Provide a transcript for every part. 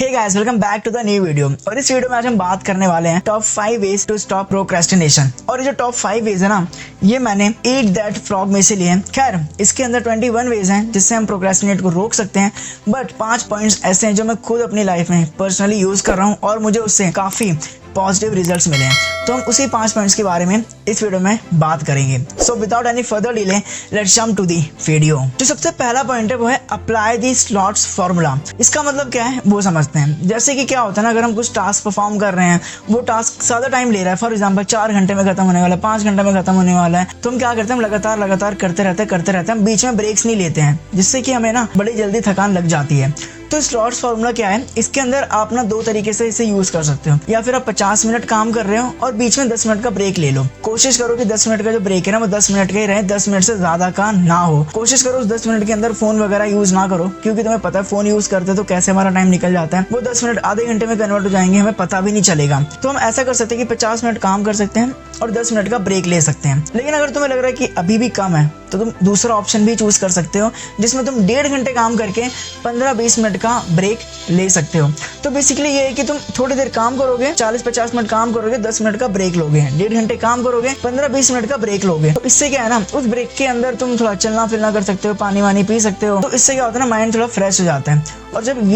Hey guys, welcome back to the new video. और इस video में आज हम बात करने वाले हैं top 5 ways to stop procrastination. और ये जो टॉप 5 वेज है ना, ये मैंने ईट दैट फ्रॉग में से लिए हैं। खैर, इसके अंदर 21 वेज हैं जिससे हम प्रोक्रेस्टिनेट को रोक सकते हैं, बट 5 पॉइंट्स ऐसे हैं जो मैं खुद अपनी लाइफ में पर्सनली यूज कर रहा हूँ और मुझे उससे काफी पॉजिटिव रिजल्ट्स मिले हैं। तो हम उसी 5 पॉइंट्स के बारे में इस वीडियो में बात करेंगे। So without any further delay, let's jump to the video. जो सबसे पहला पॉइंट है वो है अप्लाई दी स्लॉट्स फॉर्मूला। इसका मतलब क्या है वो समझते हैं। जैसे कि क्या होता है ना, अगर हम कुछ टास्क परफॉर्म कर रहे हैं, वो टास्क ज़्यादा टाइम ले रहा है, फॉर एग्जाम्पल 4 घंटे में खत्म होने वाला है, 5 घंटे में खत्म होने वाला है, तो हम क्या करते हैं, लगातार करते रहते हैं, बीच में ब्रेक्स नहीं लेते हैं, जिससे कि हमें ना बड़ी जल्दी थकान लग जाती है। तो स्लॉट्स फार्मूला क्या है, इसके अंदर आप ना 2 तरीके से इसे यूज कर सकते हो। या फिर आप 50 मिनट काम कर रहे हो और बीच में 10 मिनट का ब्रेक ले लो। कोशिश करो कि 10 मिनट का जो ब्रेक है ना वो 10 मिनट का ही रहे, 10 मिनट से ज्यादा का ना हो। कोशिश करो उस 10 मिनट के अंदर फोन वगैरह यूज ना करो, क्योंकि तुम्हें पता है फोन यूज करते तो कैसे हमारा टाइम निकल जाता है। वो 10 मिनट आधे घंटे में कन्वर्ट हो जाएंगे, हमें पता भी नहीं चलेगा। तो हम ऐसा कर सकते हैं कि 50 मिनट काम कर सकते हैं और 10 मिनट का ब्रेक ले सकते हैं। लेकिन अगर तुम्हें लग रहा है कि अभी भी कम है, तो तुम दूसरा ऑप्शन भी चूज कर सकते हो, जिसमें तुम 1.5 घंटे काम करके 15-20 मिनट का ब्रेक ले सकते हो। तो बेसिकली ये है कि तुम थोड़ी देर काम करोगे, 40-50 मिनट काम करोगे, 10 मिनट का ब्रेक लोगे, 1.5 घंटे काम करोगे, 15-20 मिनट का ब्रेक लोगे। तो इससे क्या है ना, उस ब्रेक के अंदर तुम थोड़ा चलना फिरना कर सकते हो, पानी वानी पी सकते हो। तो इससे क्या होता है ना, माइंड थोड़ा फ्रेश हो जाता है। और जब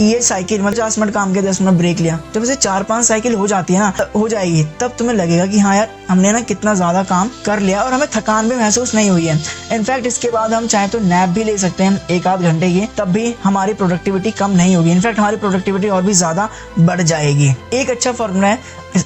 ये साइकिल 50 मिनट काम के 10 मिनट ब्रेक लिया, जब इसे 4-5 साइकिल हो जाती है ना, हो जाएगी, तब तुम्हें लगेगा कि हाँ यार, हमने ना कितना ज्यादा काम कर लिया और हमें थकान भी महसूस नहीं हुई है। इनफैक्ट इसके बाद हम चाहे तो नैप भी ले सकते हैं 1-8 घंटे की, तब भी हमारी प्रोडक्टिविटी कम नहीं होगी। इनफैक्ट हमारी प्रोडक्टिविटी और भी ज्यादा बढ़ जाएगी। एक अच्छा फॉर्मूला है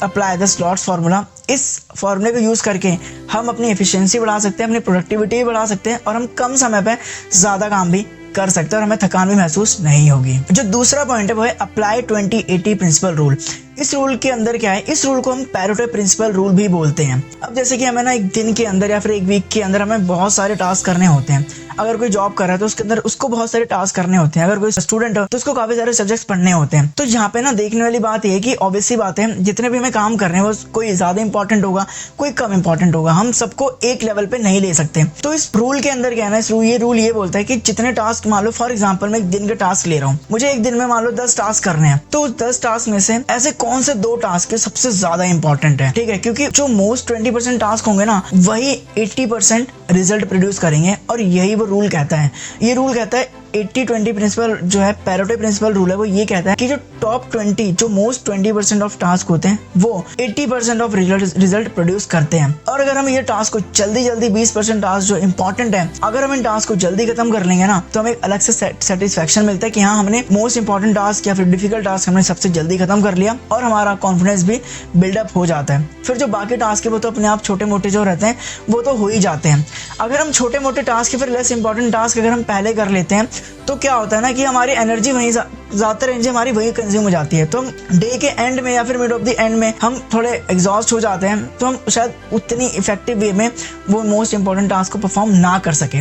अप्लाई द स्लॉट्स फार्मूला। इस फॉर्मूले को यूज करके हम अपनी एफिशिएंसी बढ़ा सकते हैं, अपनी प्रोडक्टिविटी भी बढ़ा सकते हैं और हम कम समय पे ज्यादा काम भी कर सकते हैं और हमें थकान भी महसूस नहीं होगी। जो दूसरा पॉइंट है वो है अप्लाई 20-80 प्रिंसिपल रूल। इस रूल के अंदर क्या है, इस रूल को हम पैरेटो प्रिंसिपल रूल भी बोलते हैं। अब जैसे कि हमें ना एक दिन के अंदर या फिर एक वीक के अंदर हमें बहुत सारे टास्क करने होते हैं। अगर कोई जॉब कर रहा है तो उसके अंदर उसको बहुत सारे टास्क करने होते हैं। अगर कोई स्टूडेंट है तो उसको काफी सारे सब्जेक्ट्स पढ़ने होते हैं। तो यहाँ पे ना देखने वाली बात यह है कि ऑब्वियसली बात है, जितने भी हमें काम कर रहे हैं वो कोई ज्यादा इंपॉर्टेंट होगा, कोई कम इंपॉर्टेंट होगा, हम सबको एक लेवल पे नहीं ले सकते। तो इस रूल के अंदर क्या है ना, ये रूल ये बोलता है कि जितने टास्क, मान लो फॉर एग्जाम्पल मैं एक दिन के टास्क ले रहा हूँ, मुझे एक दिन में मान लो 10 टास्क करने हैं, तो 10 टास्क में से ऐसे कौन से 2 टास्क सबसे ज्यादा इंपॉर्टेंट है, ठीक है, क्योंकि जो मोस्ट 20% टास्क होंगे ना, वही 80% रिजल्ट प्रोड्यूस करेंगे। और यही वो रूल कहता है। ये रूल कहता है 80-20 प्रिंसिपल जो है, पैरेटो प्रिंसिपल रूल है, वो ये कहता है कि जो टॉप 20, जो मोस्ट 20% ऑफ टास्क होते हैं, वो 80% ऑफ रिजल्ट प्रोड्यूस करते हैं। और अगर हम ये टास्क को जल्दी 20% टास्क जो इंपॉर्टेंट है, अगर हम इन टास्क को जल्दी खत्म कर लेंगे ना, तो हमें एक अलग से सेटिस्फेक्शन मिलता है कि हाँ, हमने मोस्ट इंपॉर्टेंट टास्क या फिर डिफिकल्ट टास्क हमने सबसे जल्दी खत्म कर लिया और हमारा कॉन्फिडेंस भी बिल्डअप हो जाता है। फिर जो बाकी टास्क है वो तो अपने आप छोटे मोटे जो रहते हैं वो तो हो ही जाते हैं। अगर हम छोटे मोटे टास्क या फिर लेस इंपॉर्टेंट टास्क अगर हम पहले कर लेते हैं, तो क्या होता है ना कि हमारी एनर्जी वहीं ज़्यादातर एनर्जी हमारी वहीं कंज्यूम हो जाती है। तो हम डे के एंड में या फिर मिड ऑफ द एंड में हम थोड़े एग्जॉस्ट हो जाते हैं, तो हम शायद उतनी इफेक्टिव वे में वो मोस्ट इंपॉर्टेंट टास्क को परफॉर्म ना कर सके।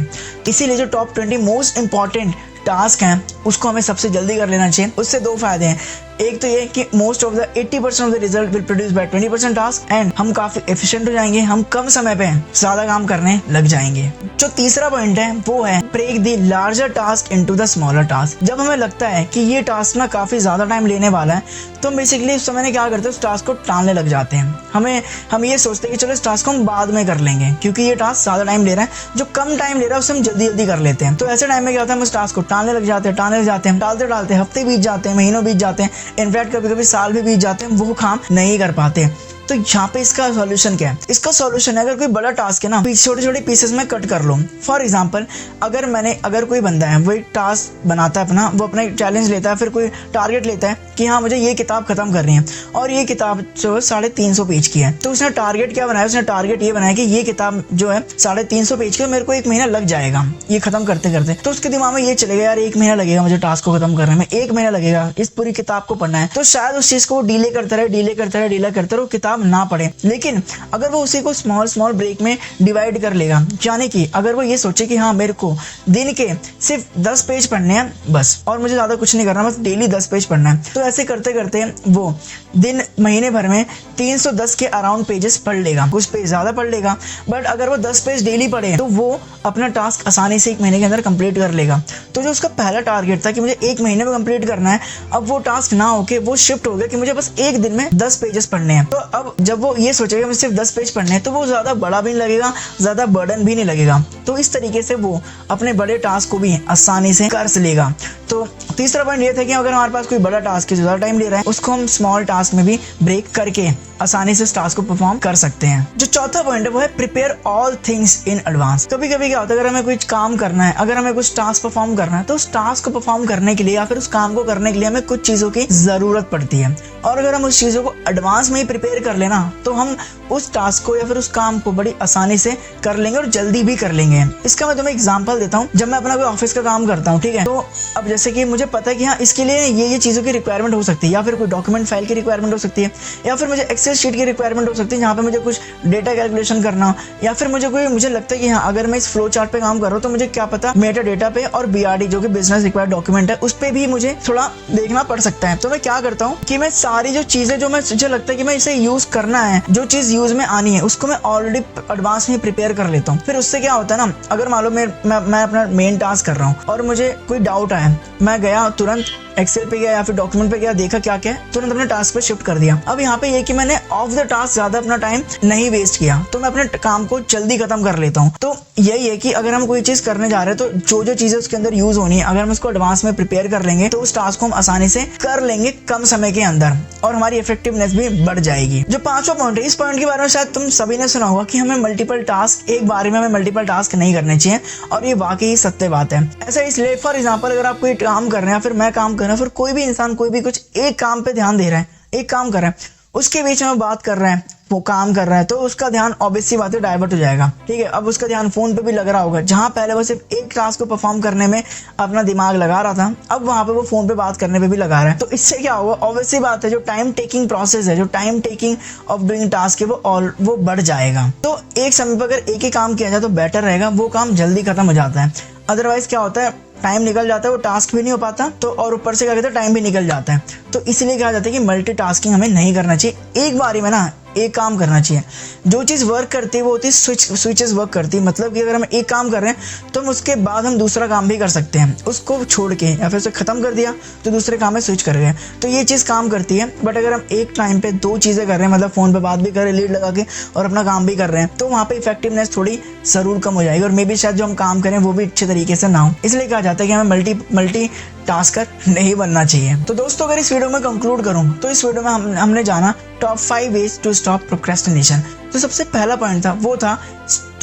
इसीलिए जो टॉप 20 मोस्ट इंपॉर्टेंट टास्क हैं उसको हमें सबसे जल्दी कर लेना चाहिए। उससे 2 फायदे हैं। एक तो ये कि most of the 80% of the result will produce by 20% task, and हम काफी एफिशिएंट हो जाएंगे, हम कम समय पे ज्यादा काम करने लग जाएंगे। जो तीसरा पॉइंट है वो है break the larger task into the smaller task. जब हमें लगता है कि ये टास्क ना काफी ज्यादा टाइम लेने वाला है, तो बेसिकली उस समय क्या करते हैं, उस टास्क को टालने लग जाते हैं। हम ये सोचते हैं कि चलो इस टास्क को हम बाद में कर लेंगे, क्योंकि ये टास्क ज्यादा टाइम ले रहा है। जो कम टाइम ले रहा है उसे हम जल्दी कर लेते हैं। तो ऐसे टाइम में क्या होता है, हम उस टास्क को टालने लग जाते हैं, टालते हफ्ते बीत जाते हैं, महीनों बीत जाते हैं, इनफैक्ट कभी साल भी बीत जाते हैं, वो काम नहीं कर पाते। तो यहाँ पे इसका सॉल्यूशन क्या है? इसका सॉल्यूशन है, अगर कोई बड़ा टास्क है ना, छोटे पीसेस में कट कर लो। फॉर एग्जांपल, अगर कोई बंदा है, वो एक टास्क बनाता है अपना, वो अपना एक चैलेंज लेता है, फिर कोई टारगेट लेता है कि हाँ मुझे ये किताब खत्म करनी है, और ये किताब जो है 350 पेज की है। तो उसने टारगेट क्या बनाया? उसने टारगेट ये बनाया कि ये किताब जो है 350 पेज की, मेरे को 1 महीना लग जाएगा ये खत्म करते करते। तो उसके दिमाग में ये चलेगा, यार 1 महीना लगेगा मुझे टास्क को खत्म करने में, 1 महीना लगेगा इस पूरी किताब को पढ़ना है। तो शायद उस चीज को डिले करता रहे, किताब खराब ना पड़े, लेकिन अगर वो उसी को स्मॉल स्मॉल ब्रेक में डिवाइड कर लेगा, यानी कि अगर वो ये सोचे कि हाँ मेरे को दिन के सिर्फ 10 पेज पढ़ने हैं बस, और मुझे ज़्यादा कुछ नहीं करना, बस डेली 10 पेज पढ़ना है, तो ऐसे करते करते वो दिन महीने भर में 310 के अराउंड पेजेस पढ़ लेगा। कुछ पेज ज़्यादा पढ़ लेगा, बट अगर वो 10 पेज डेली पढ़े तो वो अपना टास्क आसानी से 1 महीने के अंदर कंप्लीट कर लेगा। तो जो उसका पहला टारगेट था कि मुझे 1 महीने में कंप्लीट करना है, अब वो टास्क ना होके वो शिफ्ट हो गया कि मुझे बस एक दिन में 10 पेजेस पढ़ने हैं। तो अब जब वो ये सोचेगा मुझे सिर्फ 10 पेज पढ़ने हैं, तो वो ज़्यादा बड़ा भी नहीं लगेगा, ज़्यादा बर्डन भी नहीं लगेगा। तो इस तरीके से वो अपने बड़े टास्क को भी आसानी से कर लेगा। तो तीसरा पॉइंट ये था कि अगर हमारे पास कोई बड़ा टास्क है जो ज़्यादा टाइम ले रहा है, उसको हम स्मॉल टास्क में भी ब्रेक करके आसानी से उस टास्क को परफॉर्म कर सकते हैं। जो चौथा पॉइंट है वो है prepare all things in advance. कभी कभी क्या होता है, अगर हमें कुछ काम करना है, अगर हमें कुछ टास्क परफॉर्म करना है, तो उस टास्क को परफॉर्म करने के लिए या फिर उस काम को करने के लिए हमें कुछ चीज़ों की ज़रूरत पड़ती है, और अगर हम उस चीज़ों को एडवांस में ही प्रिपेयर कर लेना, तो हम उस टास्क को या फिर उस काम को बड़ी आसानी से कर लेंगे और जल्दी भी कर लेंगे। इसका मैं तुम्हें एग्जांपल देता हूँ। जब मैं अपना कोई ऑफिस का काम करता हूँ, ठीक है, तो अब जैसे कि मुझे पता है कि हाँ इसके लिए ये चीज़ों की रिक्वायरमेंट हो सकती है, या फिर कोई डॉक्यूमेंट फाइल की रिक्वायरमेंट हो सकती है, या फिर मुझे एक्सेल शीट की रिक्वायरमेंट हो सकती है जहाँ पे मुझे कुछ डेटा कैलकुलेशन करना हो, या फिर मुझे लगता है कि हाँ अगर मैं इस फ्लो चार्ट पे काम कर रहा हूँ तो मुझे क्या पता मेटा डेटा पे और BRD जो कि बिजनेस रिक्वायर्ड डॉक्यूमेंट है उस पर भी मुझे थोड़ा देखना पड़ सकता है। तो मैं क्या करता हूँ कि मैं सारी जो चीज़ें जो मुझे लगता है कि मैं इसे यूज़ करना है, जो चीज़ यूज़ में आनी है, उसको मैं ऑलरेडी एडवांस में प्रिपेयर कर लेता हूँ। फिर उससे क्या होता है ना, अगर मान लो मैं अपना मेन टास्क कर रहा हूँ और मुझे कोई डाउट आया, मैं गया तुरंत एक्सेल पे गया या फिर डॉक्यूमेंट पे गया, देखा क्या क्या है, तुरंत अपने टास्क पे शिफ्ट कर दिया। अब यहाँ पे ये कि मैंने ऑफ द टास्क ज़्यादा अपना टाइम नहीं वेस्ट किया, तो मैं अपने काम को जल्दी खत्म कर लेता हूँ। तो यही है कि अगर हम कोई चीज़ करने जा रहे हैं, तो जो जो चीज़ें उसके अंदर यूज़ होनी है, अगर हम उसको एडवांस में प्रिपेयर कर लेंगे तो उस टास्क को हम आसानी से कर लेंगे कम समय के अंदर, और हमारी इफेक्टिवनेस भी बढ़ जाएगी। जो 5वां पॉइंट है, इस पॉइंट के बारे में शायद तुम सभी ने सुना होगा कि हमें मल्टीपल टास्क एक बार में हमें मल्टीपल टास्क नहीं करने चाहिए, और ये वाकई सत्य बात है। ऐसा इसलिए, फॉर एग्जाम्पल, अगर आप कोई काम कर रहे हैं या फिर मैं काम कर रहा हूँ, फिर कोई भी इंसान कोई भी कुछ एक काम पे ध्यान दे रहा है, एक काम कर रहा है, उसके बीच में बात कर रहा है, वो काम कर रहा है, तो उसका ध्यान ऑब्वियस सी बात है डाइवर्ट हो जाएगा। ठीक है, अब उसका ध्यान फोन पे भी लग रहा होगा, जहां पहले वो सिर्फ एक टास्क को परफॉर्म करने में अपना दिमाग लगा रहा था, अब वहां पे वो फोन पे बात करने पे भी लगा रहा है। तो इससे क्या होगा, ऑब्वियस सी बात है, जो टाइम टेकिंग प्रोसेस है, जो time taking of doing task है, वो बढ़ जाएगा। तो एक समय पर अगर एक ही काम किया जाए तो बेटर रहेगा, वो काम जल्दी खत्म हो जाता है। अदरवाइज क्या होता है, टाइम निकल जाता है, वो टास्क भी नहीं हो पाता, तो और ऊपर से क्या कहते हैं, टाइम भी निकल जाता है। तो इसलिए कहा जाता है कि मल्टीटास्किंग हमें नहीं करना चाहिए, एक बारी में ना एक काम करना चाहिए। जो चीज़ वर्क करती है वो होती है स्विचेस वर्क करती है, मतलब कि अगर हम एक काम कर रहे हैं तो हम उसके बाद हम दूसरा काम भी कर सकते हैं, उसको छोड़ के या फिर उसे ख़त्म कर दिया तो दूसरे काम में स्विच कर गए, तो ये चीज़ काम करती है। बट अगर हम एक टाइम पे 2 चीज़ें कर रहे हैं, मतलब फ़ोन पे बात भी कर रहे हैं लीड लगा के और अपना काम भी कर रहे हैं, तो वहाँ पे इफेक्टिवनेस थोड़ी ज़रूर कम हो जाएगी, और मे बी शायद जो हम काम करें वो भी अच्छे तरीके से ना हो। इसलिए कहा जाता है कि हमें मल्टी टास्कर नहीं बनना चाहिए। तो दोस्तों, अगर इस वीडियो में कंक्लूड करूं तो इस वीडियो में हमने जाना top 5 ways to stop procrastination. तो सबसे पहला पॉइंट था वो था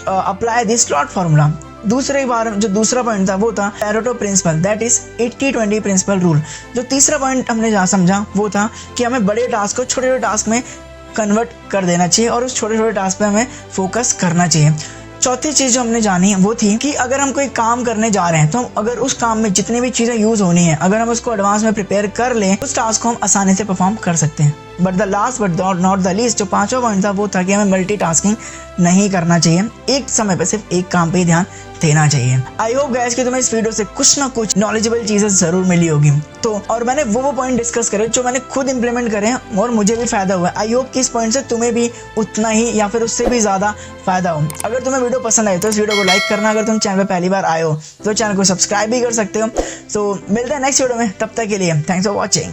अप्लाई दिस स्लॉट फार्मूला। जो दूसरा पॉइंट था वो था Pareto principle, that is 80-20 principle rule. जो तीसरा पॉइंट हमने जहाँ समझा वो था कि हमें बड़े टास्क को छोटे छोटे टास्क में कन्वर्ट कर देना चाहिए और उस छोटे छोटे टास्क पे हमें फोकस करना चाहिए। चौथी चीज़ जो हमने जानी वो थी कि अगर हम कोई काम करने जा रहे हैं तो हम अगर उस काम में जितनी भी चीज़ें यूज़ होनी है, अगर हम उसको एडवांस में प्रिपेयर कर लें, उस टास्क को हम आसानी से परफॉर्म कर सकते हैं। But the last but not the least, जो 5वां पॉइंट था वो था कि हमें मल्टीटास्किंग नहीं करना चाहिए, एक समय पर सिर्फ एक काम पे ही ध्यान देना चाहिए। आई होप गाइस कि तुम्हें इस वीडियो से कुछ ना कुछ नॉलेजेबल चीज़ें ज़रूर मिली होगी। तो और मैंने वो पॉइंट डिस्कस करे जो मैंने खुद इंप्लीमेंट करे हैं और मुझे भी फ़ायदा हुआ। आई होप कि इस पॉइंट से तुम्हें भी उतना ही या फिर उससे भी ज़्यादा फ़ायदा हो। अगर तुम्हें वीडियो पसंद आए तो इस वीडियो को लाइक करना, अगर तुम चैनल पर पहली बार आए हो तो चैनल को सब्सक्राइब भी कर सकते हो। सो मिलते हैं नेक्स्ट वीडियो में, तब तक के लिए थैंक्स फॉर वॉचिंग।